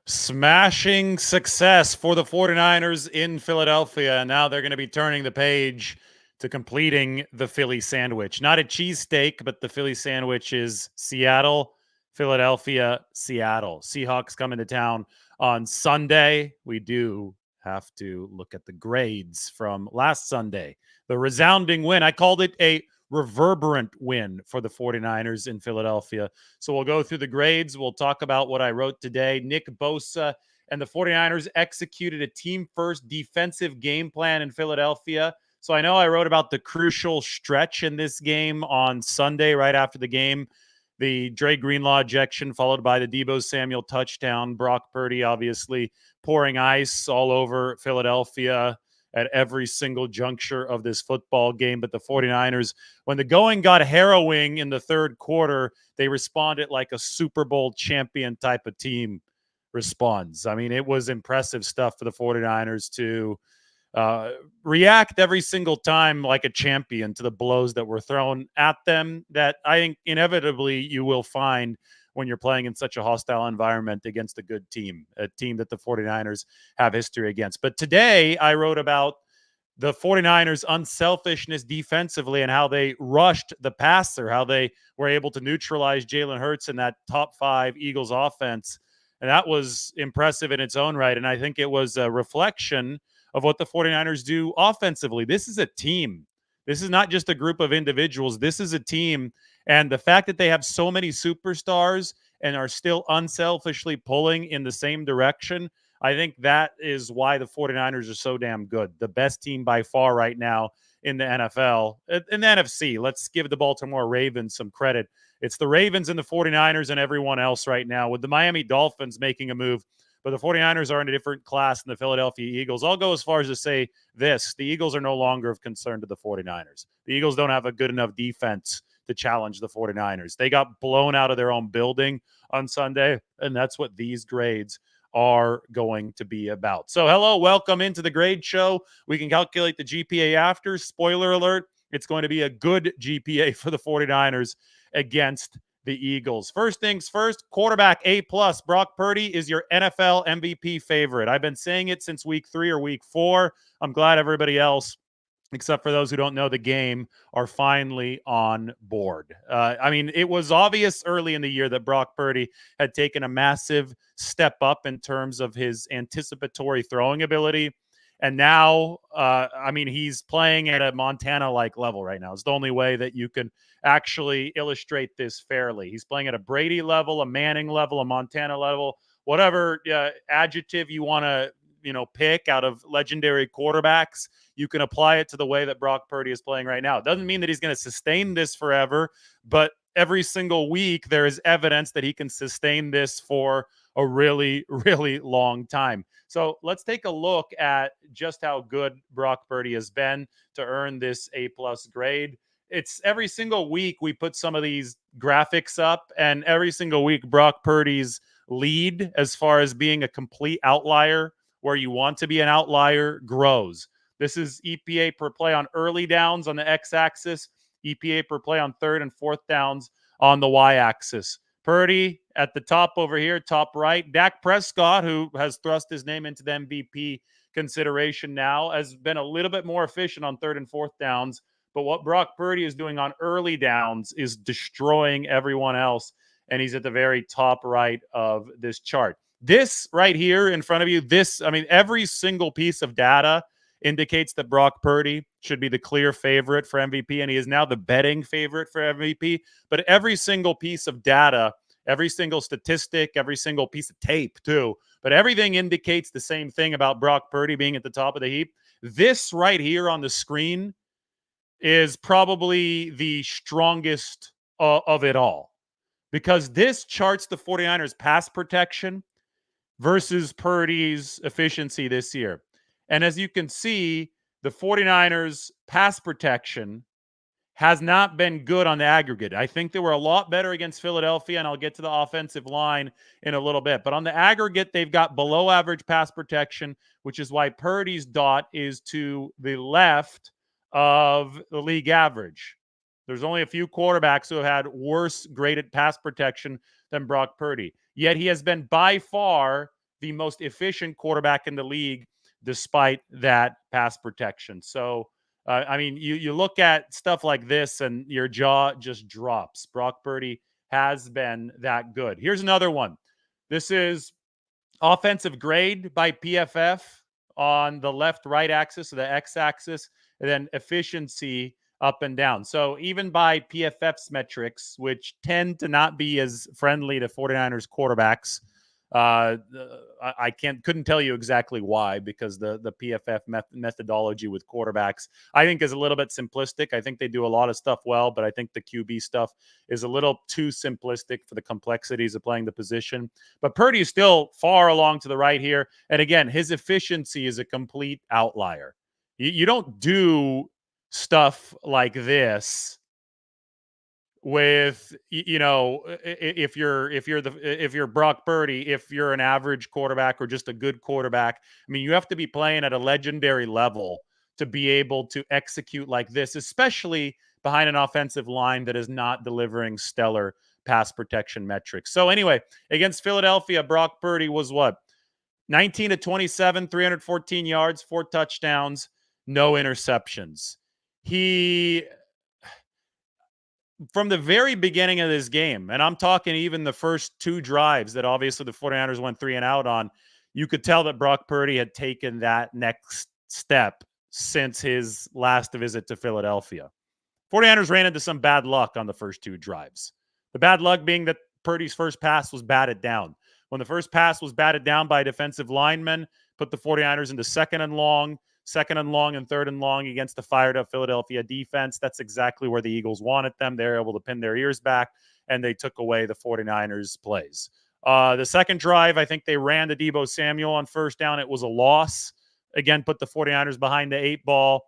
Smashing success for the 49ers in Philadelphia. Now they're going to be turning the page to completing the Philly sandwich. Not a cheesesteak, but the Philly sandwich is Seattle, Philadelphia, Seattle. Seahawks come into town on Sunday. We do have to look at the grades from last Sunday. The resounding win. I called it a reverberant win for the 49ers in Philadelphia. So we'll go through the grades. We'll talk about what I wrote today. Nick Bosa and the 49ers executed a team-first defensive game plan in Philadelphia. So I know I wrote about the crucial stretch in this game on Sunday right after the game. The Dre Greenlaw ejection followed by the Deebo Samuel touchdown. Brock Purdy obviously pouring ice all over Philadelphia at every single juncture of this football game. But the 49ers, when the going got harrowing in the third quarter, they responded like a Super Bowl champion type of team responds. I mean, it was impressive stuff for the 49ers to react every single time like a champion to the blows that were thrown at them that I think inevitably you will find when you're playing in such a hostile environment against a good team, a team that the 49ers have history against. But today I wrote about the 49ers' unselfishness defensively and how they rushed the passer, how they were able to neutralize Jalen Hurts in that top 5 Eagles offense. And that was impressive in its own right. And I think it was a reflection of what the 49ers do offensively. This is a team. This is not just a group of individuals. This is a team. And the fact that they have so many superstars and are still unselfishly pulling in the same direction, I think that is why the 49ers are so damn good. The best team by far right now in the NFL. In the NFC, let's give the Baltimore Ravens some credit. It's the Ravens and the 49ers and everyone else right now, with the Miami Dolphins making a move. But the 49ers are in a different class than the Philadelphia Eagles. I'll go as far as to say this. The Eagles are no longer of concern to the 49ers. The Eagles don't have a good enough defense to challenge the 49ers. They got blown out of their own building on Sunday, and that's what these grades are going to be about. So hello, welcome into the grade show. We can calculate the GPA after. Spoiler alert, it's going to be a good GPA for the 49ers against the Eagles. First things first, quarterback A+. Brock Purdy is your NFL MVP favorite. I've been saying it since week 3 or week 4. I'm glad everybody else, except for those who don't know the game, are finally on board. I mean, it was obvious early in the year that Brock Purdy had taken a massive step up in terms of his anticipatory throwing ability. And now, I mean, he's playing at a Montana-like level right now. It's the only way that you can actually illustrate this fairly. He's playing at a Brady level, a Manning level, a Montana level, whatever adjective you want to, pick out of legendary quarterbacks. You can apply it to the way that Brock Purdy is playing right now. It doesn't mean that he's going to sustain this forever, but every single week there is evidence that he can sustain this for a really, really long time. So let's take a look at just how good Brock Purdy has been to earn this A+ grade. It's every single week we put some of these graphics up, and every single week Brock Purdy's lead as far as being a complete outlier where you want to be an outlier grows. This is EPA per play on early downs on the x-axis, EPA per play on third and fourth downs on the y-axis. Purdy at the top over here, top right. Dak Prescott, who has thrust his name into the MVP consideration now, has been a little bit more efficient on third and fourth downs. But what Brock Purdy is doing on early downs is destroying everyone else, and he's at the very top right of this chart. This right here in front of you, every single piece of data indicates that Brock Purdy should be the clear favorite for MVP, and he is now the betting favorite for MVP. But every single piece of data, every single statistic, every single piece of tape too, but everything indicates the same thing about Brock Purdy being at the top of the heap. This right here on the screen is probably the strongest of it all, because this charts the 49ers pass protection versus Purdy's efficiency this year. And as you can see, the 49ers pass protection has not been good on the aggregate. I think they were a lot better against Philadelphia, and I'll get to the offensive line in a little bit. But on the aggregate, they've got below average pass protection, which is why Purdy's dot is to the left of the league average. There's only a few quarterbacks who have had worse graded pass protection than Brock Purdy. Yet he has been by far the most efficient quarterback in the league despite that pass protection. So, I mean, you look at stuff like this and your jaw just drops. Brock Purdy has been that good. Here's another one. This is offensive grade by PFF on the left right axis, so the x axis, and then efficiency up and down. So even by PFF's metrics, which tend to not be as friendly to 49ers quarterbacks, I couldn't tell you exactly why, because the PFF methodology with quarterbacks I think is a little bit simplistic. I think they do a lot of stuff well, but I think the QB stuff is a little too simplistic for the complexities of playing the position. But Purdy is still far along to the right here, and again, his efficiency is a complete outlier. You don't do stuff like this with, if you're Brock Purdy, if you're an average quarterback or just a good quarterback. I mean, you have to be playing at a legendary level to be able to execute like this, especially behind an offensive line that is not delivering stellar pass protection metrics. So anyway, against Philadelphia, Brock Purdy was what? 19 to 27, 314 yards, 4 touchdowns, no interceptions. He, from the very beginning of this game, and I'm talking even the first 2 drives that obviously the 49ers went 3 and out on, you could tell that Brock Purdy had taken that next step since his last visit to Philadelphia. 49ers ran into some bad luck on the first 2 drives. The bad luck being that Purdy's first pass was batted down. When the first pass was batted down by a defensive lineman, put the 49ers into second and long and third and long against the fired up Philadelphia defense. That's exactly where the Eagles wanted them. They're able to pin their ears back, and they took away the 49ers plays. The second drive, I think they ran to Deebo Samuel on first down. It was a loss. Again, put the 49ers behind the 8 ball.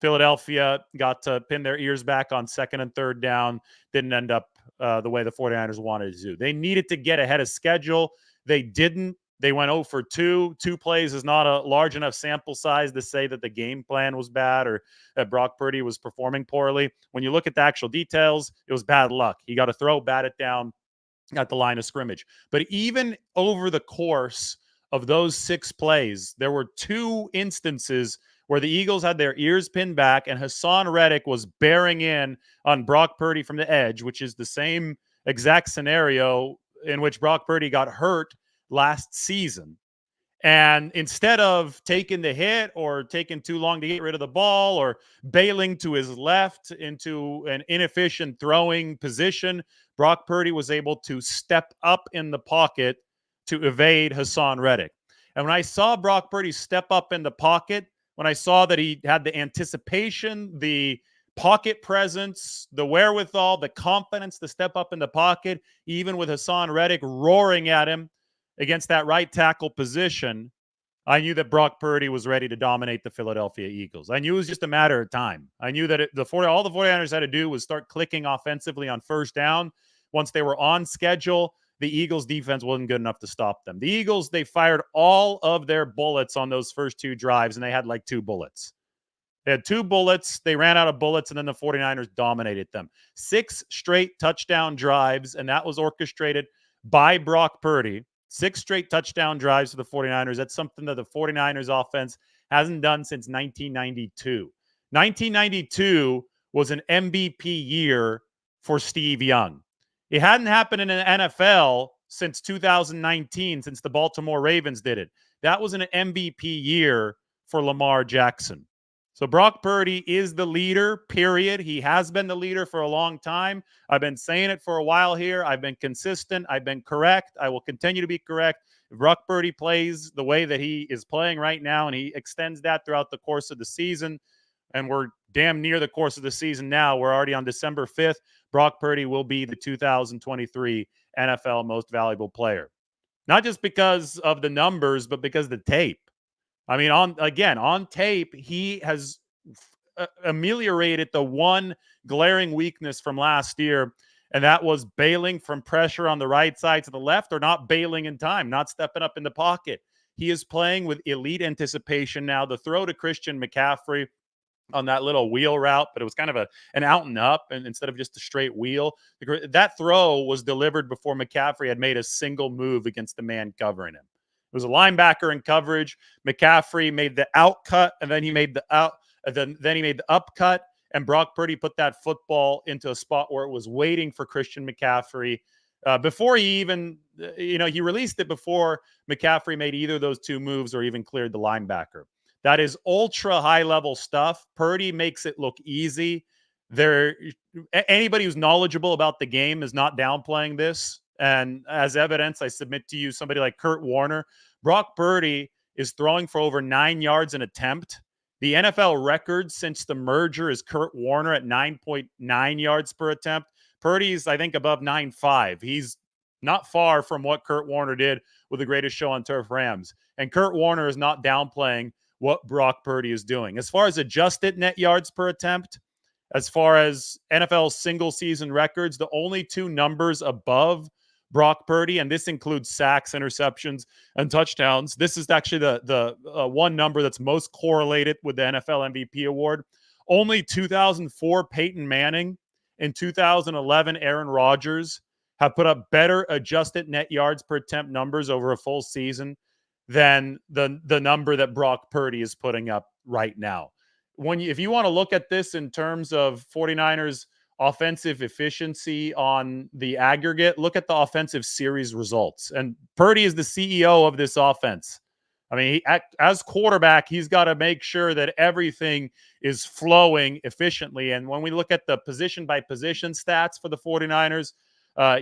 Philadelphia got to pin their ears back on second and third down. Didn't end up the way the 49ers wanted to do. They needed to get ahead of schedule. They didn't. They went 0 for 2. 2 plays is not a large enough sample size to say that the game plan was bad or that Brock Purdy was performing poorly. When you look at the actual details, it was bad luck. He got a throw, bat it down at the line of scrimmage. But even over the course of those 6 plays, there were 2 instances where the Eagles had their ears pinned back and Hassan Reddick was bearing in on Brock Purdy from the edge, which is the same exact scenario in which Brock Purdy got hurt last season. And instead of taking the hit or taking too long to get rid of the ball or bailing to his left into an inefficient throwing position, Brock Purdy was able to step up in the pocket to evade Hassan Reddick. And when I saw Brock Purdy step up in the pocket, when I saw that he had the anticipation, the pocket presence, the wherewithal, the confidence to step up in the pocket, even with Hassan Reddick roaring at him against that right tackle position, I knew that Brock Purdy was ready to dominate the Philadelphia Eagles. I knew it was just a matter of time. I knew that all the 49ers had to do was start clicking offensively on first down. Once they were on schedule, the Eagles defense wasn't good enough to stop them. The Eagles, they fired all of their bullets on those first 2 drives, and they had like 2 bullets. They had 2 bullets. They ran out of bullets, and then the 49ers dominated them. 6 straight touchdown drives, and that was orchestrated by Brock Purdy. 6 straight touchdown drives for the 49ers. That's something that the 49ers offense hasn't done since 1992. 1992 was an MVP year for Steve Young. It hadn't happened in the NFL since 2019, since the Baltimore Ravens did it. That was an MVP year for Lamar Jackson. So Brock Purdy is the leader, period. He has been the leader for a long time. I've been saying it for a while here. I've been consistent. I've been correct. I will continue to be correct. If Brock Purdy plays the way that he is playing right now and he extends that throughout the course of the season, and we're damn near the course of the season now. We're already on December 5th. Brock Purdy will be the 2023 NFL Most Valuable Player. Not just because of the numbers, but because of the tape. I mean, on tape, he has ameliorated the one glaring weakness from last year, and that was bailing from pressure on the right side to the left or not bailing in time, not stepping up in the pocket. He is playing with elite anticipation now. The throw to Christian McCaffrey on that little wheel route, but it was kind of an out and up and instead of just a straight wheel. That throw was delivered before McCaffrey had made a single move against the man covering him. It was a linebacker in coverage. McCaffrey made the out cut, and then he made the out. Then he made the up cut, and Brock Purdy put that football into a spot where it was waiting for Christian McCaffrey. Before he even, he released it before McCaffrey made either of those two moves or even cleared the linebacker. That is ultra high level stuff. Purdy makes it look easy. Anybody who's knowledgeable about the game is not downplaying this. And as evidence, I submit to you somebody like Kurt Warner. Brock Purdy is throwing for over 9 yards an attempt. The NFL record since the merger is Kurt Warner at 9.9 yards per attempt. Purdy's, I think, above 9.5. He's not far from what Kurt Warner did with the Greatest Show on Turf Rams. And Kurt Warner is not downplaying what Brock Purdy is doing. As far as adjusted net yards per attempt, as far as NFL single season records, the only two numbers above Brock Purdy, and this includes sacks, interceptions, and touchdowns. This is actually the one number that's most correlated with the NFL MVP award. Only 2004 Peyton Manning and 2011 Aaron Rodgers have put up better adjusted net yards per attempt numbers over a full season than the number that Brock Purdy is putting up right now. If you want to look at this in terms of 49ers offensive efficiency on the aggregate, look at the offensive series results. And Purdy is the CEO of this offense. I mean, as quarterback, he's got to make sure that everything is flowing efficiently. And when we look at the position by position stats for the 49ers,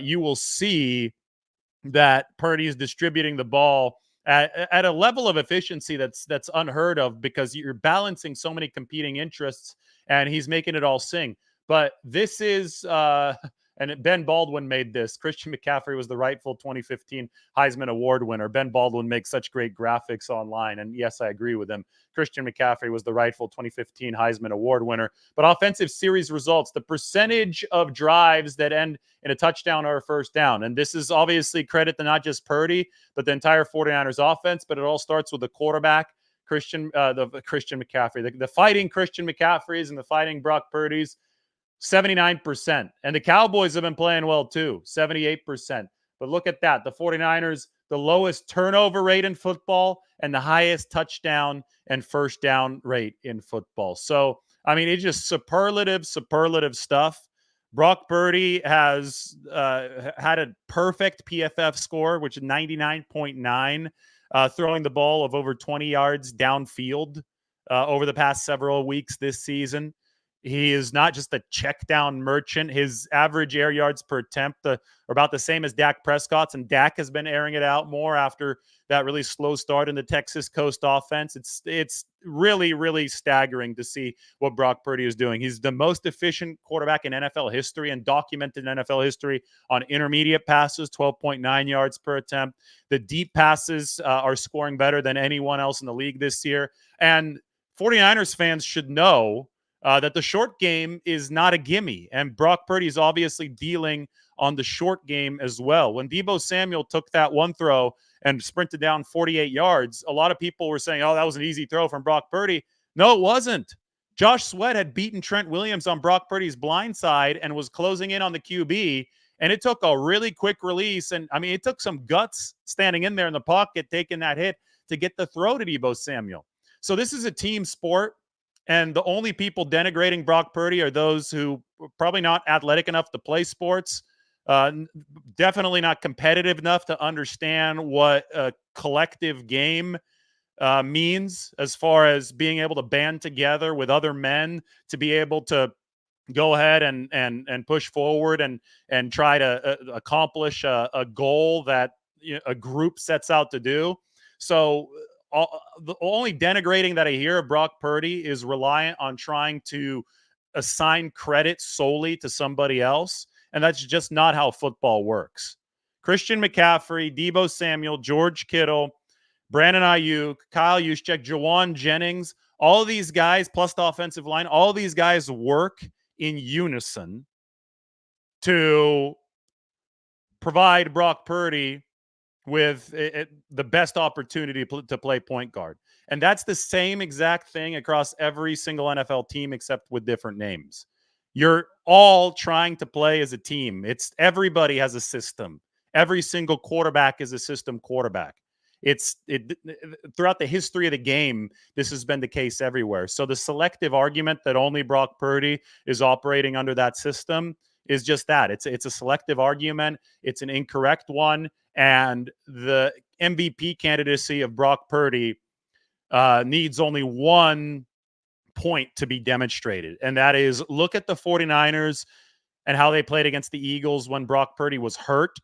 you will see that Purdy is distributing the ball at a level of efficiency that's unheard of, because you're balancing so many competing interests, and he's making it all sing. But this is, and Ben Baldwin made this. Christian McCaffrey was the rightful 2015 Heisman Award winner. Ben Baldwin makes such great graphics online, and yes, I agree with him. Christian McCaffrey was the rightful 2015 Heisman Award winner. But offensive series results, the percentage of drives that end in a touchdown or a first down. And this is obviously credit to not just Purdy, but the entire 49ers offense. But it all starts with the quarterback, Christian McCaffrey. The fighting Christian McCaffreys and the fighting Brock Purdy's, 79%. And the Cowboys have been playing well too, 78%. But look at that. The 49ers, the lowest turnover rate in football and the highest touchdown and first down rate in football. So, I mean, it's just superlative stuff. Brock Purdy has had a perfect PFF score, which is 99.9, throwing the ball of over 20 yards downfield over the past several weeks this season. He is not just a check down merchant. His average air yards per attempt are about the same as Dak Prescott's, and Dak has been airing it out more after that really slow start in the Texas Coast offense. It's really, really staggering to see what Brock Purdy is doing. He's the most efficient quarterback in NFL history and documented in NFL history on intermediate passes, 12.9 yards per attempt. The deep passes are scoring better than anyone else in the league this year. And 49ers fans should know that the short game is not a gimme. And Brock Purdy is obviously dealing on the short game as well. When Deebo Samuel took that one throw and sprinted down 48 yards, a lot of people were saying, oh, that was an easy throw from Brock Purdy. No, it wasn't. Josh Sweat had beaten Trent Williams on Brock Purdy's blind side and was closing in on the QB. And it took a really quick release. And, I mean, it took some guts standing in there in the pocket, taking that hit to get the throw to Deebo Samuel. So this is a team sport. And the only people denigrating Brock Purdy are those who are probably not athletic enough to play sports, definitely not competitive enough to understand what a collective game means, as far as being able to band together with other men to be able to go ahead and push forward and try to accomplish a goal that a group sets out to do. So the only denigrating that I hear of Brock Purdy is reliant on trying to assign credit solely to somebody else. And that's just not how football works. Christian McCaffrey, Deebo Samuel, George Kittle, Brandon Ayuk, Kyle Juszczyk, Jawan Jennings, all of these guys, plus the offensive line, all of these guys work in unison to provide Brock Purdy with the best opportunity to play point guard. And that's the same exact thing across every single NFL team, except with different names. You're all trying to play as a team. Everybody has a system. Every single quarterback is a system quarterback. Throughout the history of the game, this has been the case everywhere. So the selective argument that only Brock Purdy is operating under that system is just that. It's a selective argument. It's an incorrect one. And the MVP candidacy of Brock Purdy needs only one point to be demonstrated. And that is, look at the 49ers and how they played against the Eagles when Brock Purdy was hurt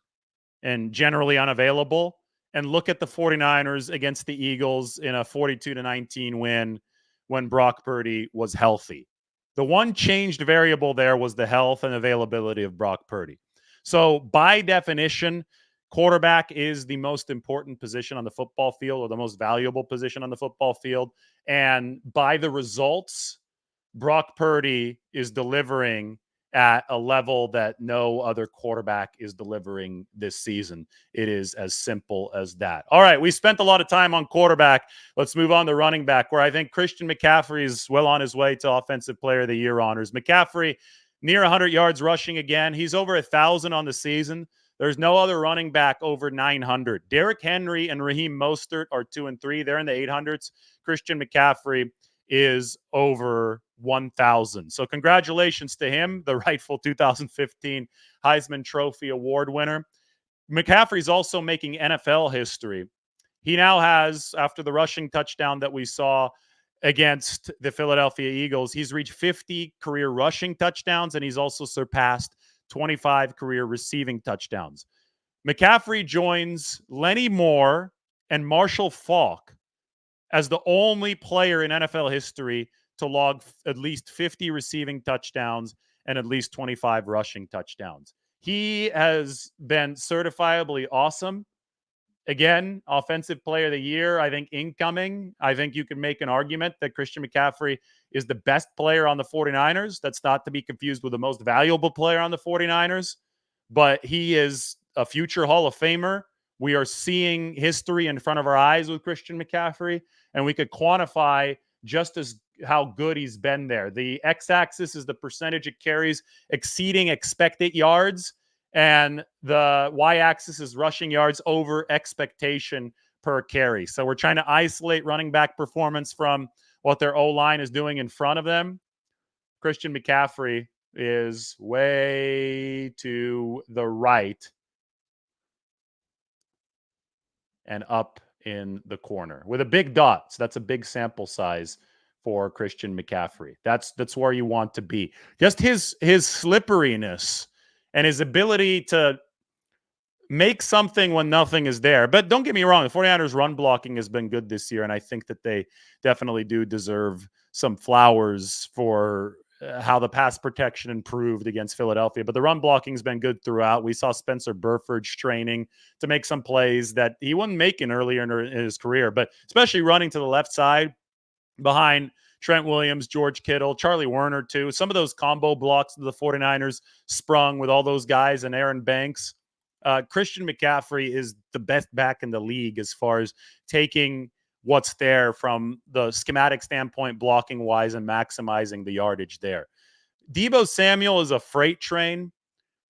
and generally unavailable. And look at the 49ers against the Eagles in a 42-19 win when Brock Purdy was healthy. The one changed variable there was the health and availability of Brock Purdy. So by definition, quarterback is the most important position on the football field, or the most valuable position on the football field. And by the results, Brock Purdy is delivering at a level that no other quarterback is delivering this season. It is as simple as that. All right, we spent a lot of time on quarterback. Let's move on to running back, where I think Christian McCaffrey is well on his way to Offensive Player of the Year honors. McCaffrey, near 100 yards rushing again. He's over 1,000 on the season. There's no other running back over 900. Derrick Henry and Raheem Mostert are 2 and 3. They're in the 800s. Christian McCaffrey is over 1,000. So congratulations to him, the rightful 2015 Heisman Trophy Award winner. McCaffrey's also making NFL history. He now has, after the rushing touchdown that we saw against the Philadelphia Eagles, he's reached 50 career rushing touchdowns, and he's also surpassed 25 career receiving touchdowns. McCaffrey joins Lenny Moore and Marshall Faulk as the only player in NFL history to log at least 50 receiving touchdowns and at least 25 rushing touchdowns. He has been certifiably awesome. Again, Offensive Player of the Year, I think incoming. I think you can make an argument that Christian McCaffrey is the best player on the 49ers. That's not to be confused with the most valuable player on the 49ers, but he is a future Hall of Famer. We are seeing history in front of our eyes with Christian McCaffrey, and we could quantify just as how good he's been there. The x-axis is the percentage of carries exceeding expected yards, and the y-axis is rushing yards over expectation per carry. So we're trying to isolate running back performance from what their O-line is doing in front of them. Christian McCaffrey is way to the right and up in the corner with a big dot. So that's a big sample size for Christian McCaffrey. That's where you want to be. Just his slipperiness and his ability to make something when nothing is there. But don't get me wrong, the 49ers run blocking has been good this year, and I think that they definitely do deserve some flowers for how the pass protection improved against Philadelphia. But the run blocking has been good throughout. We saw Spencer Burford's training to make some plays that he wasn't making earlier in his career, but especially running to the left side behind Trent Williams, George Kittle, Charlie Werner too. Some of those combo blocks that the 49ers sprung with all those guys and Aaron Banks. Christian McCaffrey is the best back in the league as far as taking what's there from the schematic standpoint, blocking wise, and maximizing the yardage there. Deebo Samuel is a freight train.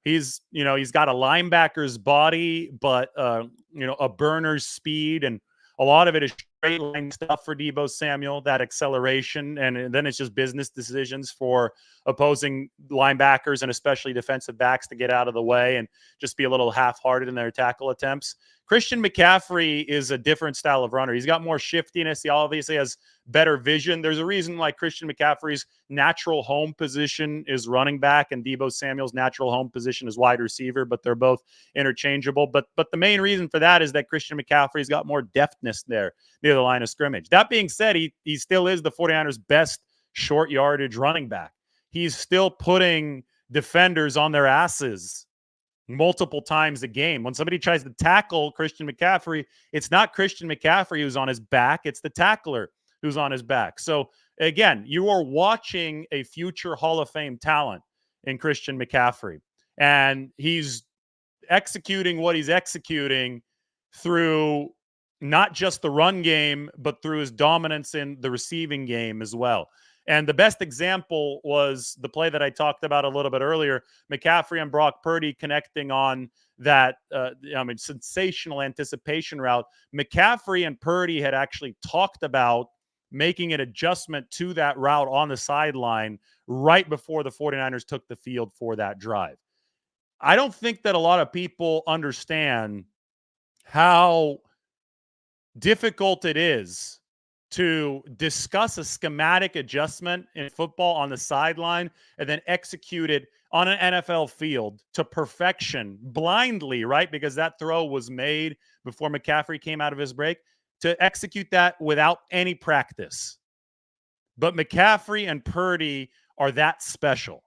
He's got a linebacker's body, but a burner's speed, and a lot of it is straight line stuff for Deebo Samuel, that acceleration, and then it's just business decisions for opposing linebackers and especially defensive backs to get out of the way and just be a little half-hearted in their tackle attempts. Christian McCaffrey is a different style of runner. He's got more shiftiness. He obviously has better vision. There's a reason why Christian McCaffrey's natural home position is running back and Deebo Samuel's natural home position is wide receiver, but they're both interchangeable. But the main reason for that is that Christian McCaffrey's got more deftness there near the line of scrimmage. That being said, he still is the 49ers' best short yardage running back. He's still putting defenders on their asses multiple times a game. When somebody tries to tackle Christian McCaffrey, it's not Christian McCaffrey who's on his back, it's the tackler who's on his back. So again, you are watching a future Hall of Fame talent in Christian McCaffrey, and he's executing what he's executing through not just the run game, but through his dominance in the receiving game as well. And the best example was the play that I talked about a little bit earlier, McCaffrey and Brock Purdy connecting on that, sensational anticipation route. McCaffrey and Purdy had actually talked about making an adjustment to that route on the sideline right before the 49ers took the field for that drive. I don't think that a lot of people understand how difficult it is to discuss a schematic adjustment in football on the sideline and then execute it on an NFL field to perfection blindly, right? Because that throw was made before McCaffrey came out of his break, to execute that without any practice. But McCaffrey and Purdy are that special.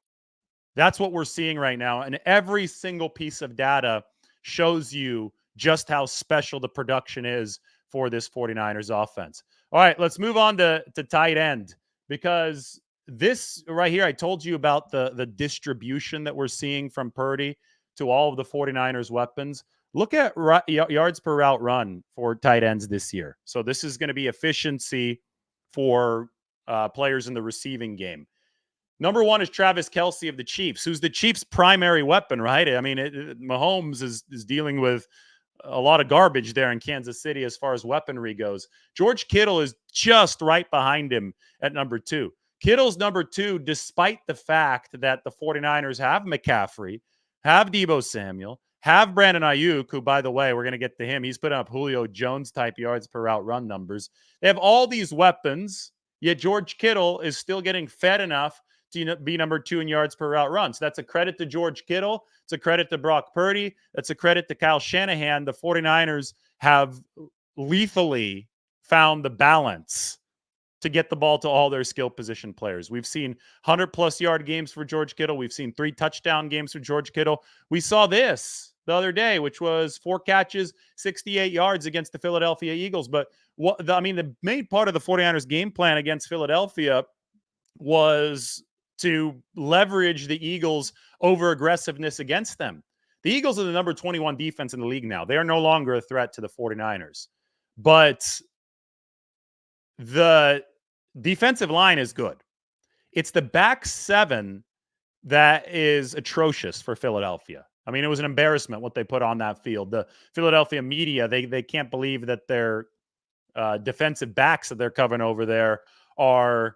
That's what we're seeing right now. And every single piece of data shows you just how special the production is for this 49ers offense. All right, let's move on to tight end, because this right here, I told you about the distribution that we're seeing from Purdy to all of the 49ers weapons. Look at yards per route run for tight ends this year. So this is going to be efficiency for players in the receiving game. Number one is Travis Kelce of the Chiefs, who's the Chiefs' primary weapon, right? I mean, Mahomes is dealing with a lot of garbage there in Kansas City as far as weaponry goes. George Kittle is just right behind him at number two. Kittle's number two, despite the fact that the 49ers have McCaffrey, have Deebo Samuel, have Brandon Ayuk, who, by the way, we're going to get to him. He's putting up Julio Jones-type yards per route run numbers. They have all these weapons, yet George Kittle is still getting fed enough to be number two in yards per route run. So that's a credit to George Kittle. It's a credit to Brock Purdy. That's a credit to Kyle Shanahan. The 49ers have lethally found the balance to get the ball to all their skill position players. We've seen 100-plus yard games for George Kittle. We've seen 3 touchdown games for George Kittle. We saw this the other day, which was 4 catches, 68 yards against the Philadelphia Eagles. But the main part of the 49ers game plan against Philadelphia was to leverage the Eagles' over-aggressiveness against them. The Eagles are the number 21 defense in the league now. They are no longer a threat to the 49ers. But the defensive line is good. It's the back seven that is atrocious for Philadelphia. I mean, it was an embarrassment what they put on that field. The Philadelphia media, they can't believe that their defensive backs that they're covering over there are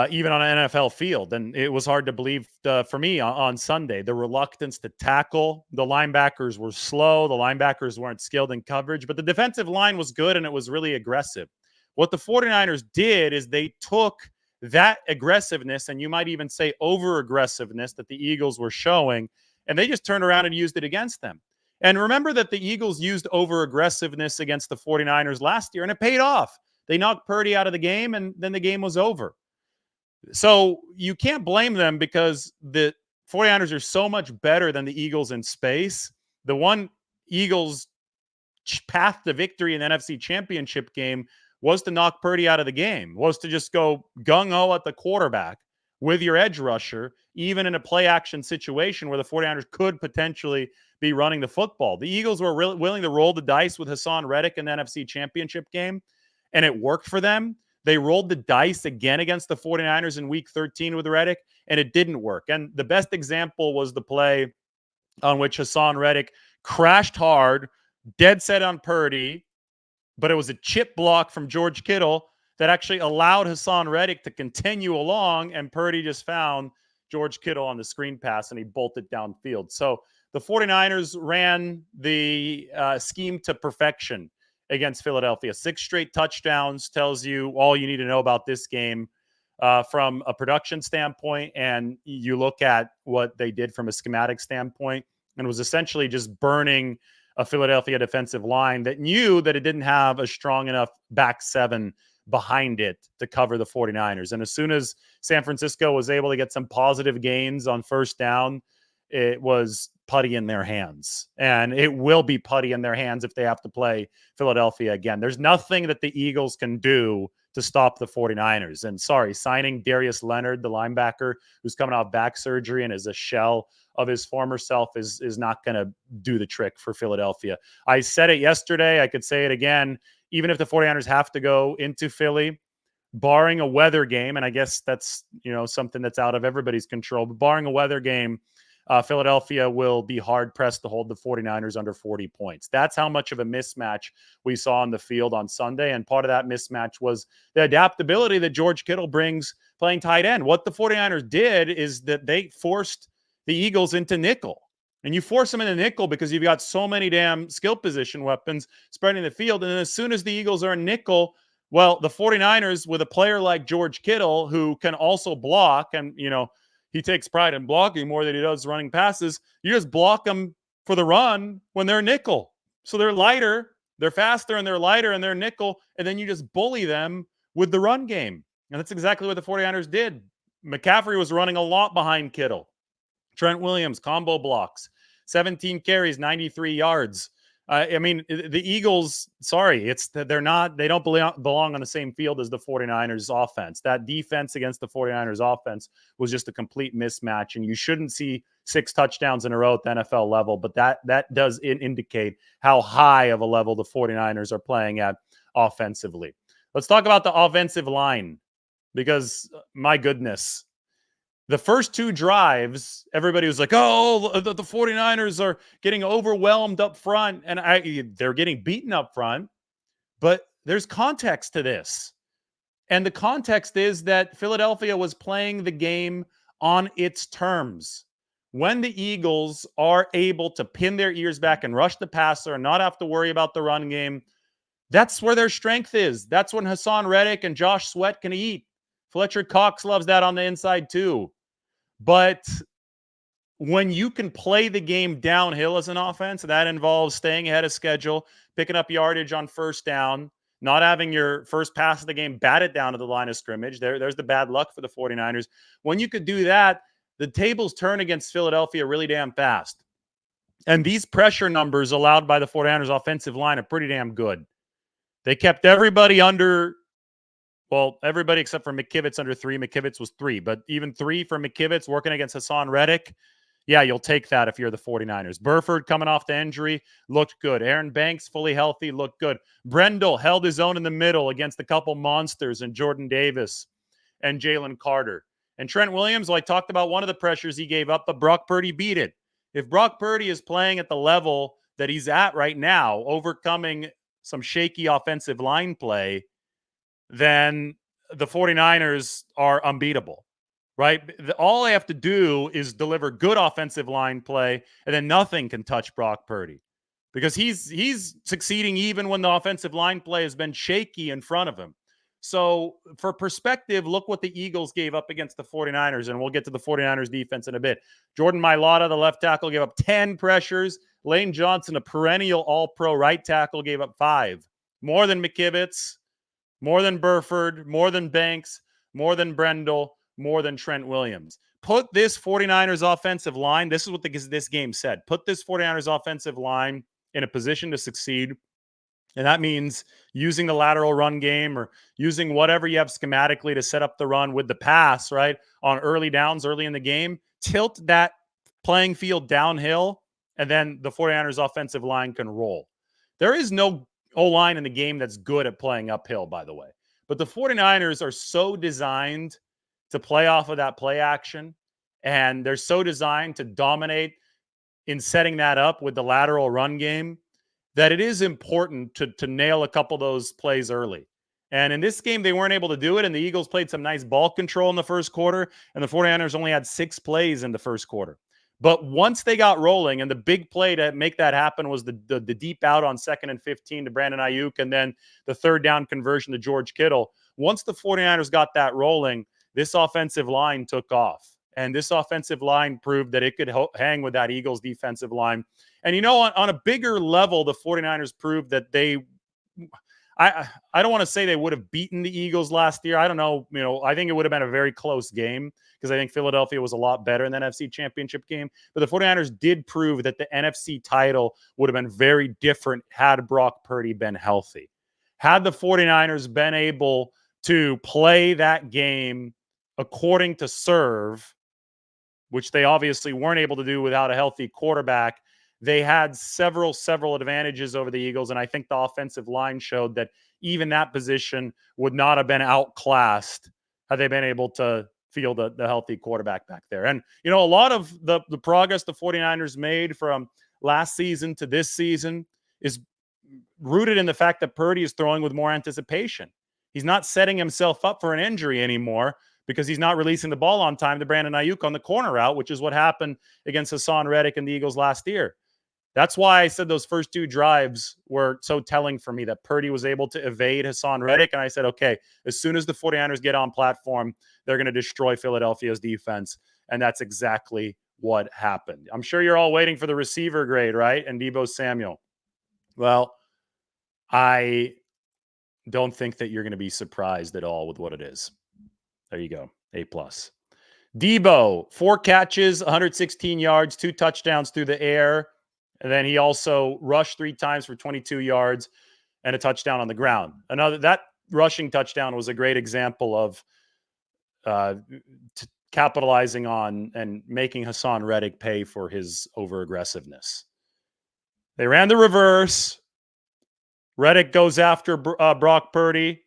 even on an NFL field. And it was hard to believe for me on Sunday. The reluctance to tackle. The linebackers were slow. The linebackers weren't skilled in coverage. But the defensive line was good, and it was really aggressive. What the 49ers did is they took that aggressiveness, and you might even say over-aggressiveness that the Eagles were showing, and they just turned around and used it against them. And remember that the Eagles used over-aggressiveness against the 49ers last year, and it paid off. They knocked Purdy out of the game, and then the game was over. So you can't blame them, because the 49ers are so much better than the Eagles in space. The one Eagles path to victory in the NFC Championship game was to knock Purdy out of the game, was to just go gung-ho at the quarterback with your edge rusher, even in a play-action situation where the 49ers could potentially be running the football. The Eagles were willing to roll the dice with Hassan Reddick in the NFC Championship game, and it worked for them. They rolled the dice again against the 49ers in Week 13 with Reddick, and it didn't work. And the best example was the play on which Hassan Reddick crashed hard, dead set on Purdy, but it was a chip block from George Kittle that actually allowed Hassan Reddick to continue along, and Purdy just found George Kittle on the screen pass, and he bolted downfield. So the 49ers ran the scheme to perfection against Philadelphia. 6 straight touchdowns tells you all you need to know about this game from a production standpoint, and you look at what they did from a schematic standpoint, and it was essentially just burning a Philadelphia defensive line that knew that it didn't have a strong enough back seven behind it to cover the 49ers. And as soon as San Francisco was able to get some positive gains on first down, it was putty in their hands. And it will be putty in their hands if they have to play Philadelphia again. There's nothing that the Eagles can do to stop the 49ers. And signing Darius Leonard, the linebacker, who's coming off back surgery and is a shell of his former self, is not going to do the trick for Philadelphia. I said it yesterday. I could say it again. Even if the 49ers have to go into Philly, barring a weather game, and I guess that's, something that's out of everybody's control, but barring a weather game, Philadelphia will be hard pressed to hold the 49ers under 40 points. That's how much of a mismatch we saw on the field on Sunday. And part of that mismatch was the adaptability that George Kittle brings playing tight end. What the 49ers did is that they forced the Eagles into nickel. And you force them into nickel because you've got so many damn skill position weapons spreading the field. And then as soon as the Eagles are in nickel, well, the 49ers, with a player like George Kittle, who can also block, and, he takes pride in blocking more than he does running passes, you just block them for the run when they're nickel. So they're lighter, they're faster, and they're lighter, and they're nickel, and then you just bully them with the run game. And that's exactly what the 49ers did. McCaffrey was running a lot behind Kittle. Trent Williams, combo blocks, 17 carries, 93 yards. The Eagles, they don't belong on the same field as the 49ers offense. That defense against the 49ers offense was just a complete mismatch, and you shouldn't see 6 touchdowns in a row at the NFL level, but that does indicate how high of a level the 49ers are playing at offensively. Let's talk about the offensive line, because my goodness, the first 2 drives, everybody was like, oh, the 49ers are getting overwhelmed up front. And they're getting beaten up front. But there's context to this. And the context is that Philadelphia was playing the game on its terms. When the Eagles are able to pin their ears back and rush the passer and not have to worry about the run game, that's where their strength is. That's when Hassan Reddick and Josh Sweat can eat. Fletcher Cox loves that on the inside too. But when you can play the game downhill as an offense, that involves staying ahead of schedule, picking up yardage on first down, not having your first pass of the game batted down to the line of scrimmage. There's the bad luck for the 49ers. When you could do that, the tables turn against Philadelphia really damn fast. And these pressure numbers allowed by the 49ers offensive line are pretty damn good. They kept everybody under... Well, everybody except for McKivitz under 3. McKivitz was 3, but even 3 for McKivitz working against Hassan Reddick. Yeah, you'll take that if you're the 49ers. Burford coming off the injury, looked good. Aaron Banks, fully healthy, looked good. Brendel held his own in the middle against a couple monsters in Jordan Davis and Jalen Carter. And Trent Williams, I talked about one of the pressures he gave up, but Brock Purdy beat it. If Brock Purdy is playing at the level that he's at right now, overcoming some shaky offensive line play, then the 49ers are unbeatable, right? All I have to do is deliver good offensive line play, and then nothing can touch Brock Purdy, because he's succeeding even when the offensive line play has been shaky in front of him. So for perspective, look what the Eagles gave up against the 49ers, and we'll get to the 49ers defense in a bit. Jordan Mailata, the left tackle, gave up 10 pressures. Lane Johnson, a perennial all-pro right tackle, gave up 5. More than McKivitz, more than Burford, more than Banks, more than Brendel, more than Trent Williams. Put this 49ers offensive line, this is what this game said, put this 49ers offensive line in a position to succeed. And that means using the lateral run game or using whatever you have schematically to set up the run with the pass, right? On early downs, early in the game, tilt that playing field downhill, and then the 49ers offensive line can roll. There is no O-line in the game that's good at playing uphill, by the way. But the 49ers are so designed to play off of that play action, and they're so designed to dominate in setting that up with the lateral run game, that it is important to nail a couple of those plays early. And in this game, they weren't able to do it, and the Eagles played some nice ball control in the first quarter, and the 49ers only had 6 plays in the first quarter. But once they got rolling, and the big play to make that happen was the deep out on 2nd and 15 to Brandon Ayuk, and then the third down conversion to George Kittle. Once the 49ers got that rolling, this offensive line took off. And this offensive line proved that it could hang with that Eagles defensive line. And, on a bigger level, the 49ers proved that I don't want to say they would have beaten the Eagles last year. I don't know. I think it would have been a very close game, because I think Philadelphia was a lot better in that NFC Championship game. But the 49ers did prove that the NFC title would have been very different had Brock Purdy been healthy. Had the 49ers been able to play that game according to serve, which they obviously weren't able to do without a healthy quarterback, they had several advantages over the Eagles. And I think the offensive line showed that even that position would not have been outclassed had they been able to field the healthy quarterback back there. And, a lot of the progress the 49ers made from last season to this season is rooted in the fact that Purdy is throwing with more anticipation. He's not setting himself up for an injury anymore because he's not releasing the ball on time to Brandon Ayuk on the corner route, which is what happened against Hassan Reddick and the Eagles last year. That's why I said those first 2 drives were so telling for me, that Purdy was able to evade Hassan Reddick. And I said, okay, as soon as the 49ers get on platform, they're going to destroy Philadelphia's defense. And that's exactly what happened. I'm sure you're all waiting for the receiver grade, right? And Deebo Samuel. Well, I don't think that you're going to be surprised at all with what it is. There you go. A+. Deebo, 4 catches, 116 yards, 2 touchdowns through the air. And then he also rushed 3 times for 22 yards and a touchdown on the ground. That rushing touchdown was a great example of capitalizing on and making Hassan Reddick pay for his over-aggressiveness. They ran the reverse. Reddick goes after Brock Purdy,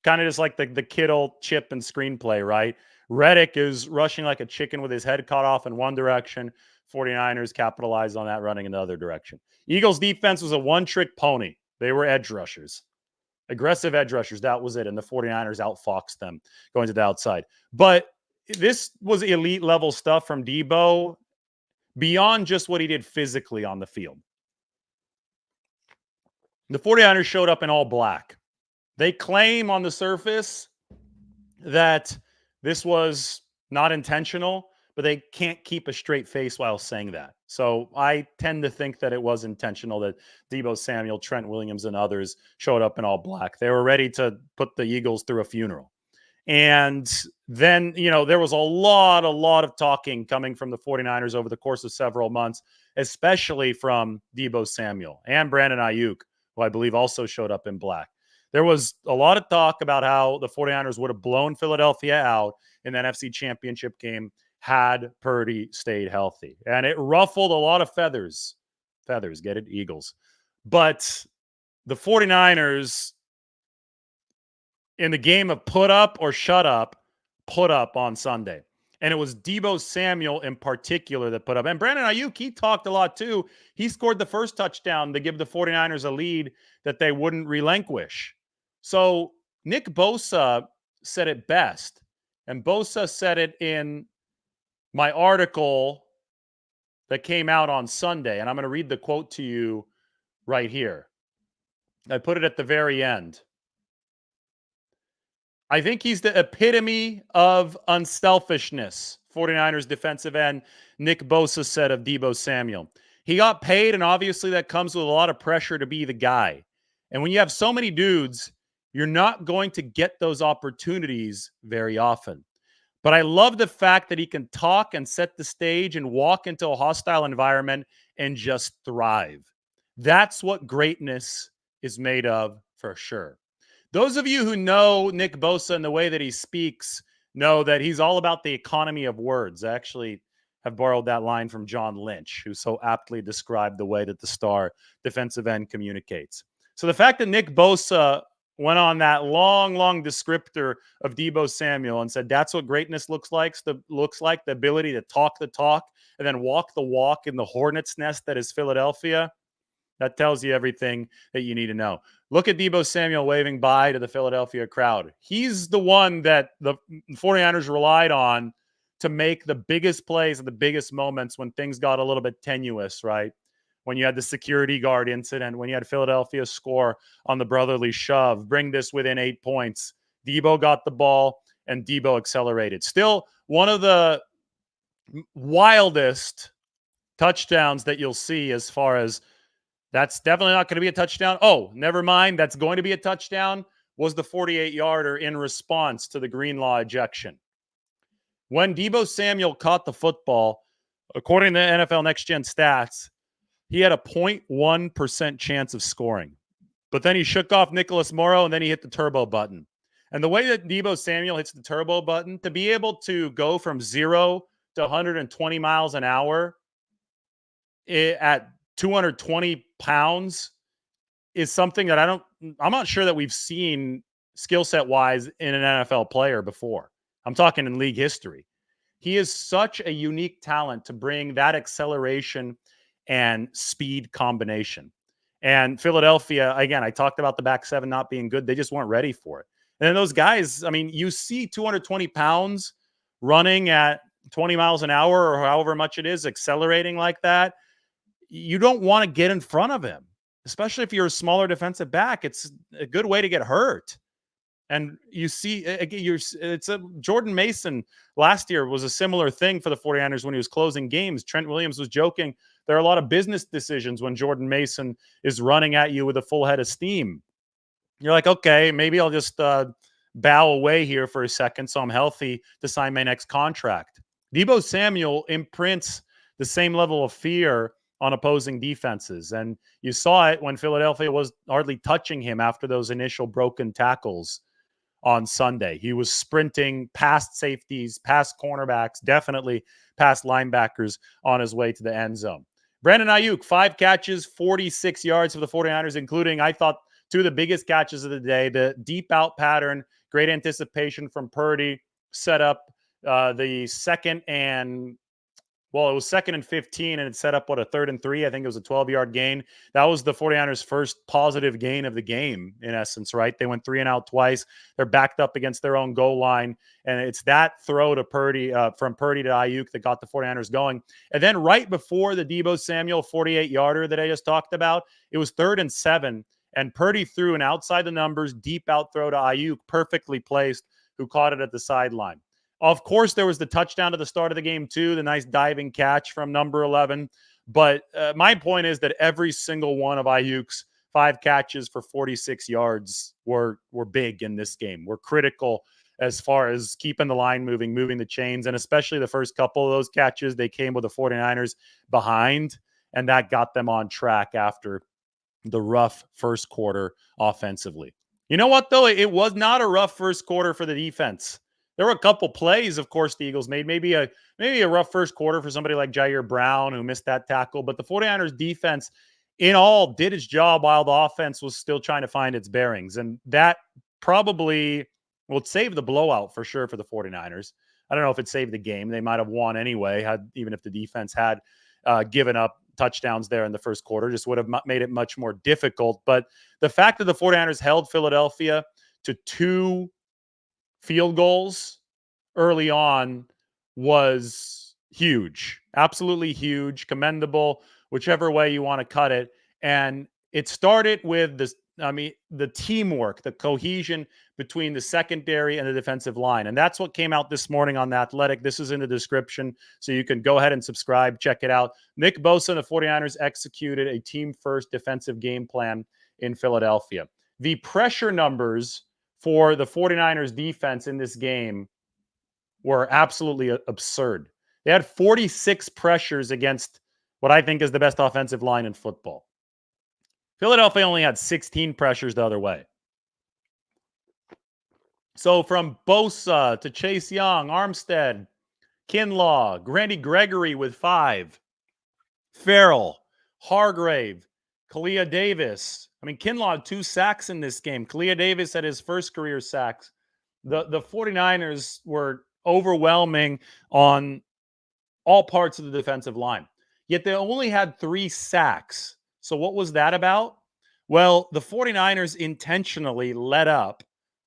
kind of just like the Kittle chip and screenplay, right? Reddick is rushing like a chicken with his head cut off in one direction. 49ers capitalized on that running in the other direction. Eagles defense was a one-trick pony. They were edge rushers, aggressive edge rushers. That was it. And the 49ers outfoxed them going to the outside. But this was elite level stuff from Deebo beyond just what he did physically on the field. The 49ers showed up in all black. They claim on the surface that this was not intentional, but they can't keep a straight face while saying that. So I tend to think that it was intentional, that Deebo Samuel, Trent Williams, and others showed up in all black. They were ready to put the Eagles through a funeral. And then, there was a lot of talking coming from the 49ers over the course of several months, especially from Deebo Samuel and Brandon Ayuk, who I believe also showed up in black. There was a lot of talk about how the 49ers would have blown Philadelphia out in that NFC Championship game had Purdy stayed healthy. And it ruffled a lot of feathers. Feathers, get it? Eagles. But the 49ers, in the game of put up or shut up, put up on Sunday. And it was Deebo Samuel in particular that put up. And Brandon Ayuk, he talked a lot too. He scored the first touchdown to give the 49ers a lead that they wouldn't relinquish. So Nick Bosa said it best. And Bosa said it in my article that came out on Sunday. And I'm going to read the quote to you right here. I put it at the very end. I think he's the epitome of unselfishness. 49ers defensive end Nick Bosa said of Deebo Samuel. He got paid, and obviously that comes with a lot of pressure to be the guy. And when you have so many dudes, you're not going to get those opportunities very often. But I love the fact that he can talk and set the stage and walk into a hostile environment and just thrive. That's what greatness is made of for sure. Those of you who know Nick Bosa and the way that he speaks know that he's all about the economy of words. I actually have borrowed that line from John Lynch, who so aptly described the way that the star defensive end communicates. So the fact that Nick Bosa went on that long descriptor of Deebo Samuel and said that's what greatness looks like, the ability to talk the talk and then walk the walk in the hornet's nest that is Philadelphia. That tells you everything that you need to know. Look at Deebo Samuel waving bye to the Philadelphia crowd. He's the one that the 49ers relied on to make the biggest plays and the biggest moments when things got a little bit tenuous, right? When you had the security guard incident, when you had Philadelphia score on the brotherly shove, bring this within 8 points. Deebo got the ball and Deebo accelerated. Still one of the wildest touchdowns that you'll see, as far as that's definitely not going to be a touchdown. Oh, never mind. That's going to be a touchdown. Was the 48-yarder in response to the Greenlaw ejection. When Deebo Samuel caught the football, according to NFL Next Gen Stats, he had a 0.1% chance of scoring. But then he shook off Nicholas Morrow, and then he hit the turbo button. And the way that Deebo Samuel hits the turbo button, to be able to go from 0 to 120 miles an hour at 220 pounds is something that I'm not sure that we've seen skill set wise in an NFL player before. I'm talking in league history. He is such a unique talent to bring that acceleration and speed combination. And Philadelphia, again, I talked about the back seven not being good. They just weren't ready for it. And then those guys, I mean, you see 220 pounds running at 20 miles an hour or however much it is, accelerating like that. You don't want to get in front of him, especially if you're a smaller defensive back. It's a good way to get hurt. And you see, it's a Jordan Mason last year was a similar thing for the 49ers when he was closing games. Trent Williams was joking. There are a lot of business decisions when Jordan Mason is running at you with a full head of steam. You're like, okay, maybe I'll just bow away here for a second so I'm healthy to sign my next contract. Deebo Samuel imprints the same level of fear on opposing defenses. And you saw it when Philadelphia was hardly touching him after those initial broken tackles on Sunday. He was sprinting past safeties, past cornerbacks, definitely past linebackers on his way to the end zone. Brandon Ayuk, 5 catches, 46 yards for the 49ers, including, I thought, 2 of the biggest catches of the day. The deep out pattern, great anticipation from Purdy, set up the second and well, it was 2nd and 15, and it set up, a 3rd and 3. I think it was a 12-yard gain. That was the 49ers' first positive gain of the game, in essence, right? They went 3 and out twice. They're backed up against their own goal line, and it's that throw to Purdy, from Purdy to Ayuk, that got the 49ers going. And then right before the Deebo Samuel 48-yarder that I just talked about, it was 3rd and 7, and Purdy threw an outside the numbers, deep out throw to Ayuk, perfectly placed, who caught it at the sideline. Of course, there was the touchdown to the start of the game, too, the nice diving catch from number 11. But my point is that every single one of Ayuk's 5 catches for 46 yards were big in this game, were critical as far as keeping the line moving the chains. And especially the first couple of those catches, they came with the 49ers behind, and that got them on track after the rough first quarter offensively. You know what, though? It was not a rough first quarter for the defense. There were a couple plays, of course, the Eagles made. Maybe a rough first quarter for somebody like Jair Brown, who missed that tackle. But the 49ers defense, in all, did its job while the offense was still trying to find its bearings. And that probably will save the blowout for sure for the 49ers. I don't know if it saved the game. They might have won anyway, even if the defense had given up touchdowns there in the first quarter. Just would have made it much more difficult. But the fact that the 49ers held Philadelphia to 2 field goals early on was huge, absolutely huge, commendable, whichever way you want to cut it. And it started with the teamwork, the cohesion between the secondary and the defensive line. And that's what came out this morning on The Athletic. This is in the description, so you can go ahead and subscribe, check it out. Nick Bosa and the 49ers executed a team-first defensive game plan in Philadelphia. The pressure numbers for the 49ers defense in this game were absolutely absurd. They had 46 pressures against what I think is the best offensive line in football. Philadelphia only had 16 pressures the other way. So from Bosa to Chase Young, Armstead, Kinlaw, Randy Gregory with 5, Farrell, Hargrave, Kalia Davis. I mean, Kinlaw had 2 sacks in this game. Kalia Davis had his first career sacks. The 49ers were overwhelming on all parts of the defensive line. Yet they only had 3 sacks. So what was that about? Well, the 49ers intentionally let up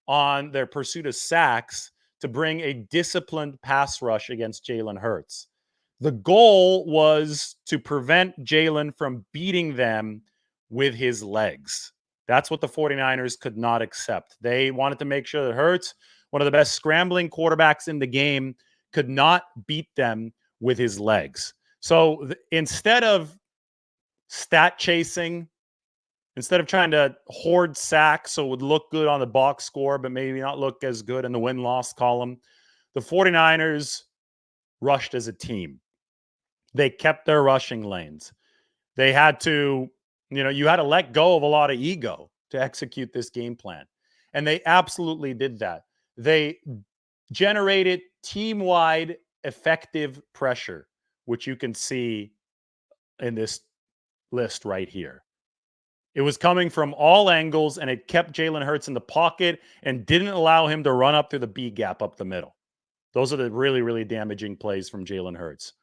on their pursuit of sacks to bring a disciplined pass rush against Jalen Hurts. The goal was to prevent Jalen from beating them with his legs. That's what the 49ers could not accept. They wanted to make sure that Hurts, one of the best scrambling quarterbacks in the game, could not beat them with his legs. So instead of stat chasing, instead of trying to hoard sacks so it would look good on the box score, but maybe not look as good in the win-loss column, the 49ers rushed as a team. They kept their rushing lanes. They had to, you had to let go of a lot of ego to execute this game plan. And they absolutely did that. They generated team-wide effective pressure, which you can see in this list right here. It was coming from all angles, and it kept Jalen Hurts in the pocket and didn't allow him to run up through the B gap up the middle. Those are the really, really damaging plays from Jalen Hurts.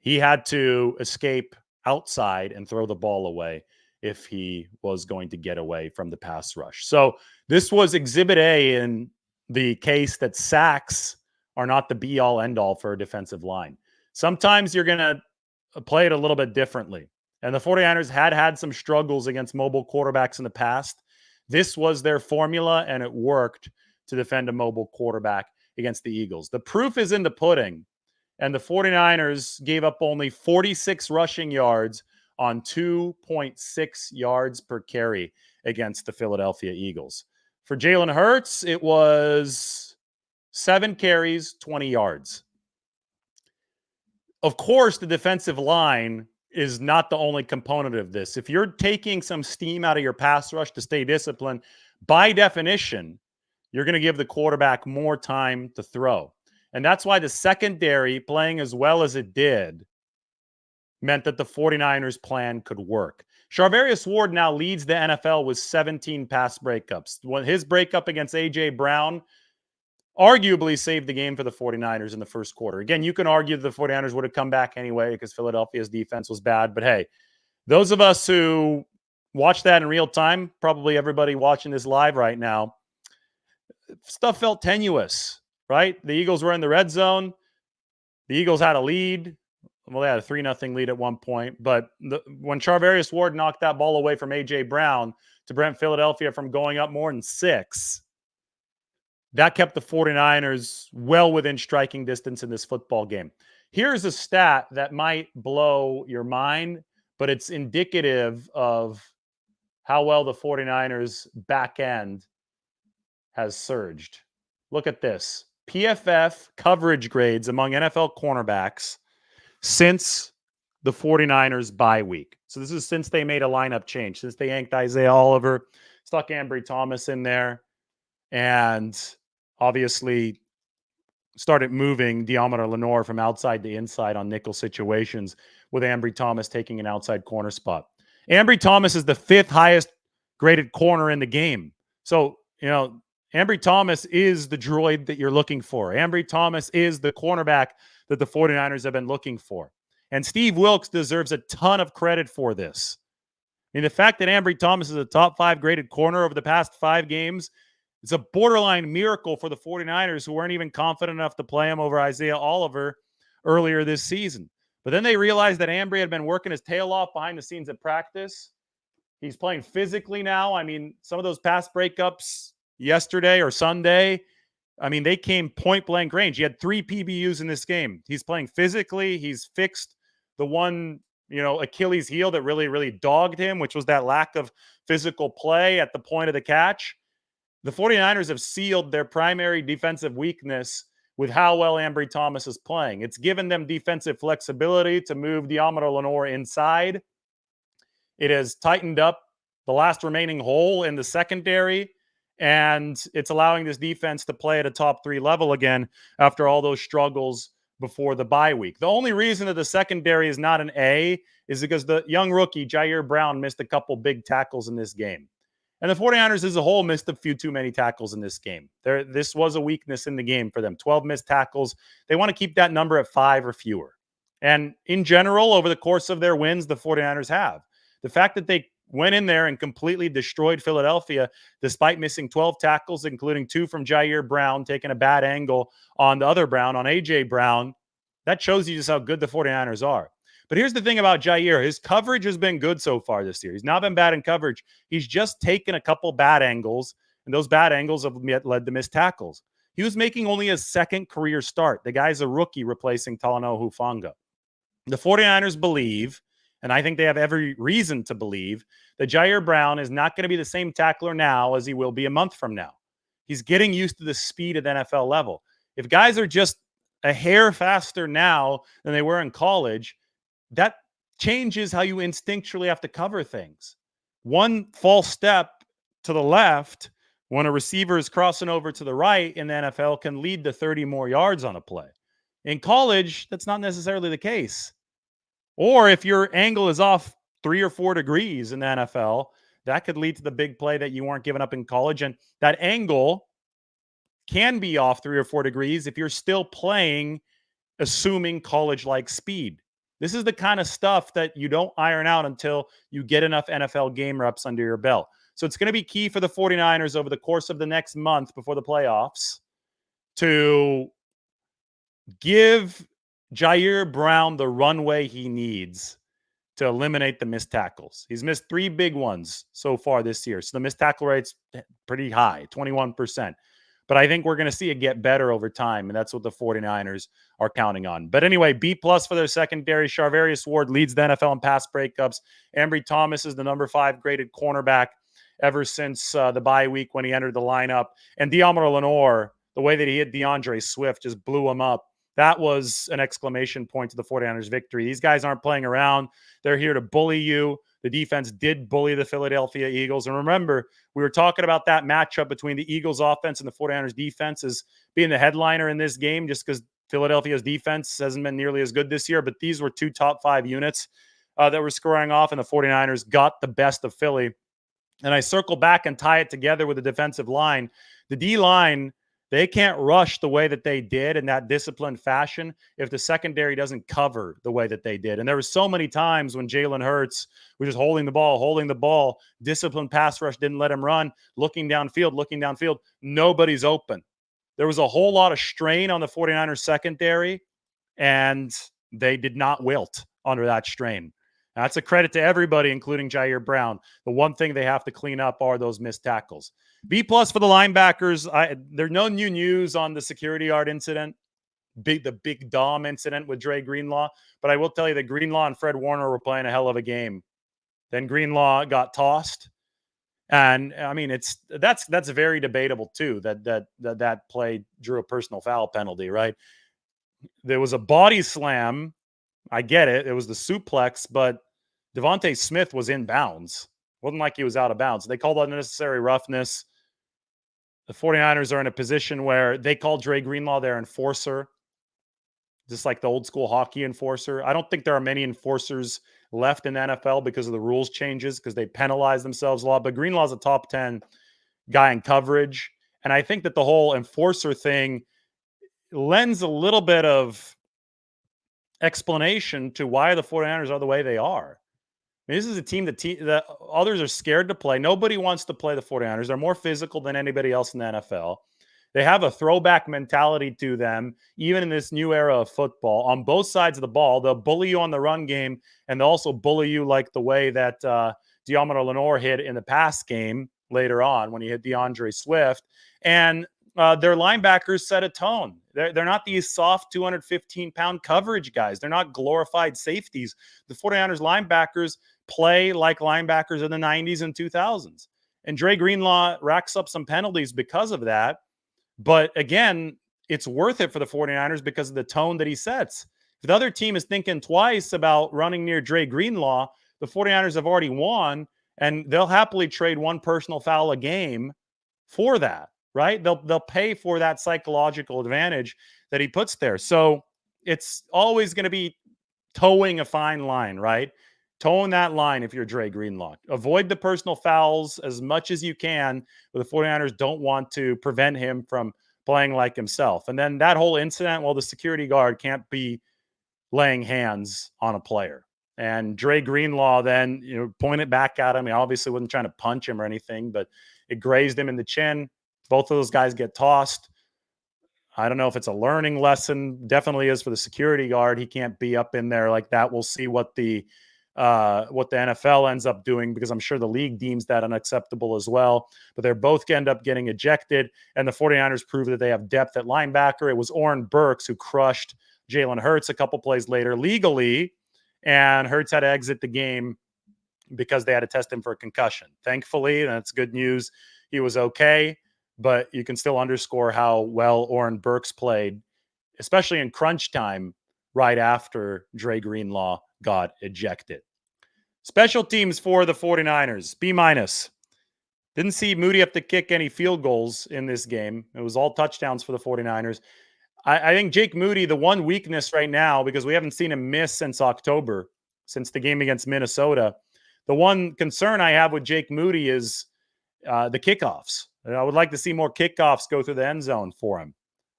He had to escape outside and throw the ball away if he was going to get away from the pass rush. So this was exhibit A in the case that sacks are not the be all end all for a defensive line. Sometimes you're going to play it a little bit differently. And the 49ers had some struggles against mobile quarterbacks in the past. This was their formula, and it worked to defend a mobile quarterback against the Eagles. The proof is in the pudding, and the 49ers gave up only 46 rushing yards on 2.6 yards per carry against the Philadelphia Eagles. For Jalen Hurts, it was 7 carries, 20 yards. Of course, the defensive line is not the only component of this. If you're taking some steam out of your pass rush to stay disciplined, by definition, you're going to give the quarterback more time to throw. And that's why the secondary playing as well as it did meant that the 49ers plan could work. Charvarius Ward now leads the NFL with 17 pass breakups. His breakup against A.J. Brown arguably saved the game for the 49ers in the first quarter. Again, you can argue that the 49ers would have come back anyway because Philadelphia's defense was bad. But hey, those of us who watch that in real time, probably everybody watching this live right now, stuff felt tenuous, right? The Eagles were in the red zone. The Eagles had a lead. Well, they had a 3-0 lead at one point. But when Charvarius Ward knocked that ball away from A.J. Brown to prevent Philadelphia from going up more than 6, that kept the 49ers well within striking distance in this football game. Here's a stat that might blow your mind, but it's indicative of how well the 49ers back end has surged. Look at this. PFF coverage grades among NFL cornerbacks since the 49ers bye week. So this is since they made a lineup change, since they yanked Isaiah Oliver, stuck Ambry Thomas in there, and obviously started moving Diamondo Lenore from outside to inside on nickel situations with Ambry Thomas taking an outside corner spot. Ambry Thomas is the 5th highest graded corner in the game. So, Ambry Thomas is the droid that you're looking for. Ambry Thomas is the cornerback that the 49ers have been looking for. And Steve Wilks deserves a ton of credit for this. I mean, the fact that Ambry Thomas is a top 5 graded corner over the past 5 games, it's a borderline miracle for the 49ers who weren't even confident enough to play him over Isaiah Oliver earlier this season. But then they realized that Ambry had been working his tail off behind the scenes at practice. He's playing physically now. I mean, some of those pass breakups yesterday or Sunday, I mean, they came point blank range. He had 3 PBUs in this game. He's playing physically. He's fixed the one, Achilles heel that really, really dogged him, which was that lack of physical play at the point of the catch. The 49ers have sealed their primary defensive weakness with how well Ambry Thomas is playing. It's given them defensive flexibility to move Diamondo Lenore inside. It has tightened up the last remaining hole in the secondary, and it's allowing this defense to play at a top 3 level again after all those struggles before the bye week. The only reason that the secondary is not an A is because the young rookie, Jair Brown, missed a couple big tackles in this game. And the 49ers as a whole missed a few too many tackles in this game. This was a weakness in the game for them. 12 missed tackles. They want to keep that number at 5 or fewer. And in general, over the course of their wins, the 49ers have. The fact that they went in there and completely destroyed Philadelphia despite missing 12 tackles, including 2 from Jair Brown, taking a bad angle on the other Brown, on A.J. Brown, that shows you just how good the 49ers are. But here's the thing about Jair. His coverage has been good so far this year. He's not been bad in coverage. He's just taken a couple bad angles, and those bad angles have led to missed tackles. He was making only his 2nd career start. The guy's a rookie replacing Talanoa Hufanga. The 49ers believe, and I think they have every reason to believe, that Jair Brown is not going to be the same tackler now as he will be a month from now. He's getting used to the speed at the NFL level. If guys are just a hair faster now than they were in college, that changes how you instinctually have to cover things. One false step to the left when a receiver is crossing over to the right in the NFL can lead to 30 more yards on a play. In college, that's not necessarily the case. Or if your angle is off 3 or 4 degrees in the NFL, that could lead to the big play that you weren't giving up in college. And that angle can be off 3 or 4 degrees if you're still playing, assuming college-like speed. This is the kind of stuff that you don't iron out until you get enough NFL game reps under your belt. So it's going to be key for the 49ers over the course of the next month before the playoffs to give Jair Brown the runway he needs to eliminate the missed tackles. He's missed 3 big ones so far this year. So the missed tackle rate's pretty high, 21%. But I think we're going to see it get better over time, and that's what the 49ers are counting on. But anyway, B+ for their secondary. Charvarius Ward leads the NFL in pass breakups. Ambry Thomas is the number 5 graded cornerback ever since the bye week when he entered the lineup. And Deommodore Lenoir, the way that he hit DeAndre Swift just blew him up. That was an exclamation point to the 49ers victory. These guys aren't playing around. They're here to bully you. The defense did bully the Philadelphia Eagles. And remember, we were talking about that matchup between the Eagles offense and the 49ers defense as being the headliner in this game, just because Philadelphia's defense hasn't been nearly as good this year. But these were 2 top 5 units that were scoring off, and the 49ers got the best of Philly. And I circle back and tie it together with the defensive line. The D-line, they can't rush the way that they did in that disciplined fashion if the secondary doesn't cover the way that they did. And there were so many times when Jalen Hurts was just holding the ball, disciplined pass rush didn't let him run, looking downfield, nobody's open. There was a whole lot of strain on the 49ers secondary, and they did not wilt under that strain. That's a credit to everybody, including Jair Brown. The one thing they have to clean up are those missed tackles. B+ for the linebackers. There's no new news on the security guard incident, the big Dom incident with Dre Greenlaw. But I will tell you that Greenlaw and Fred Warner were playing a hell of a game. Then Greenlaw got tossed. And I mean, that's very debatable too, that play drew a personal foul penalty, right? There was a body slam. I get it. It was the suplex, but Devontae Smith was in bounds. Wasn't like he was out of bounds. They called unnecessary roughness. The 49ers are in a position where they call Dre Greenlaw their enforcer, just like the old school hockey enforcer. I don't think there are many enforcers left in the NFL because of the rules changes, because they penalize themselves a lot. But Greenlaw's a top 10 guy in coverage. And I think that the whole enforcer thing lends a little bit of explanation to why the 49ers are the way they are. I mean, this is a team that others are scared to play. Nobody wants to play the 49ers. They're more physical than anybody else in the NFL. They have a throwback mentality to them, even in this new era of football. On both sides of the ball, they'll bully you on the run game, and they'll also bully you like the way that Deommodore Lenoir hit in the pass game later on when he hit DeAndre Swift. And their linebackers set a tone. They're not these soft 215-pound coverage guys. They're not glorified safeties. The 49ers linebackers play like linebackers in the 90s and 2000s. And Dre Greenlaw racks up some penalties because of that. But again, it's worth it for the 49ers because of the tone that he sets. If the other team is thinking twice about running near Dre Greenlaw, the 49ers have already won, and they'll happily trade 1 personal foul a game for that, right? They'll pay for that psychological advantage that he puts there. So it's always going to be towing a fine line, right? Towing that line if you're Dre Greenlaw. Avoid the personal fouls as much as you can, but the 49ers don't want to prevent him from playing like himself. And then that whole incident, well, the security guard can't be laying hands on a player. And Dre Greenlaw then, pointed back at him. He obviously wasn't trying to punch him or anything, but it grazed him in the chin. Both of those guys get tossed. I don't know if it's a learning lesson. Definitely is for the security guard. He can't be up in there like that. We'll see what the NFL ends up doing, because I'm sure the league deems that unacceptable as well. But they're both end up getting ejected, and the 49ers prove that they have depth at linebacker. It was Oren Burks who crushed Jalen Hurts a couple plays later legally, and Hurts had to exit the game because they had to test him for a concussion. Thankfully, that's good news, he was okay, but you can still underscore how well Oren Burks played, especially in crunch time right after Dre Greenlaw got ejected. Special teams for the 49ers, B-. Didn't see Moody have to kick any field goals in this game. It was all touchdowns for the 49ers. I think Jake Moody, the one weakness right now, because we haven't seen him miss since October, since the game against Minnesota, The one concern I have with Jake Moody is the kickoffs. I would like to see more kickoffs go through the end zone for him.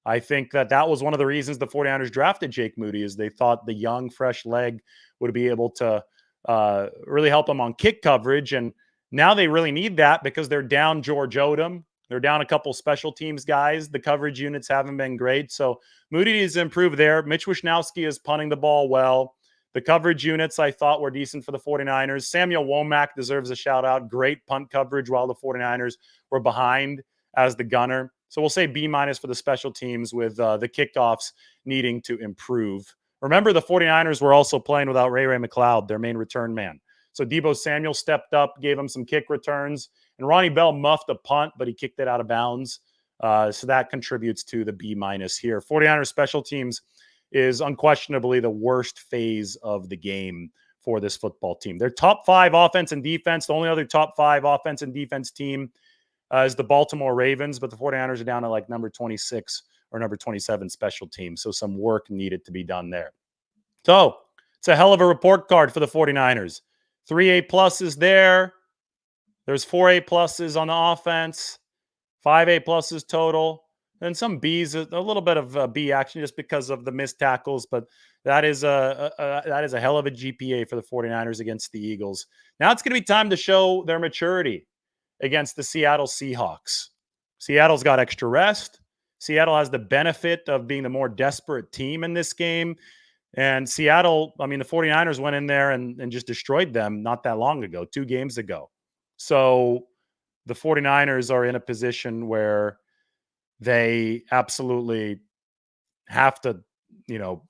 I think that was one of the reasons the 49ers drafted Jake Moody, is they thought the young, fresh leg would be able to really help them on kick coverage. And now they really need that because they're down George Odom. They're down a couple special teams guys. The coverage units haven't been great. So Moody needs to improve there. Mitch Wishnowsky is punting the ball well. The coverage units I thought were decent for the 49ers. Samuel Womack deserves a shout out. Great punt coverage while the 49ers were behind as the gunner. So we'll say B- for the special teams, with the kickoffs needing to improve. Remember, the 49ers were also playing without Ray McLeod, their main return man. So Deebo Samuel stepped up, gave him some kick returns, and Ronnie Bell muffed a punt, but he kicked it out of bounds. So that contributes to the B- here. 49ers special teams is unquestionably the worst phase of the game for this football team. They're top 5 offense and defense. The only other top 5 offense and defense team is the Baltimore Ravens, but the 49ers are down to like number 26 or number 27 special teams. So some work needed to be done there. So it's a hell of a report card for the 49ers. 3 A+ there. There's 4 A+ on the offense, 5 A+ total, and some B's, a little bit of B action just because of the missed tackles. But that is a hell of a GPA for the 49ers against the Eagles. Now it's going to be time to show their maturity against the Seattle Seahawks. Seattle's got extra rest. Seattle has the benefit of being the more desperate team in this game. And Seattle, I mean, the 49ers went in there and just destroyed them not that long ago, 2 games ago. So the 49ers are in a position where they absolutely have to,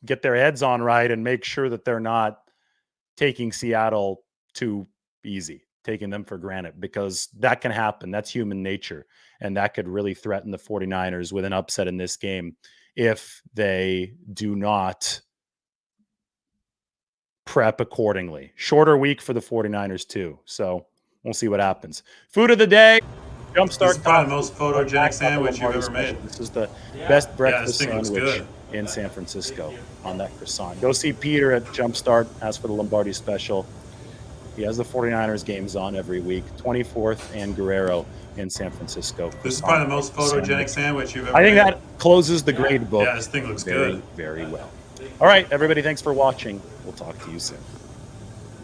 get their heads on right and make sure that they're not taking Seattle too easy, taking them for granted, because that can happen. That's human nature. And that could really threaten the 49ers with an upset in this game if they do not prep accordingly. Shorter week for the 49ers too. So we'll see what happens. Food of the day. Jumpstart. This is probably the most photogenic sandwich you've ever made. This is the best breakfast sandwich in San Francisco on that croissant. Go see Peter at Jumpstart. Ask for the Lombardi special. He has the 49ers games on every week. 24th and Guerrero in San Francisco. This is probably the most photogenic sandwich you've ever made. I think that closes the grade book. Yeah, this thing looks good. Very well. All right, everybody, thanks for watching. We'll talk to you soon.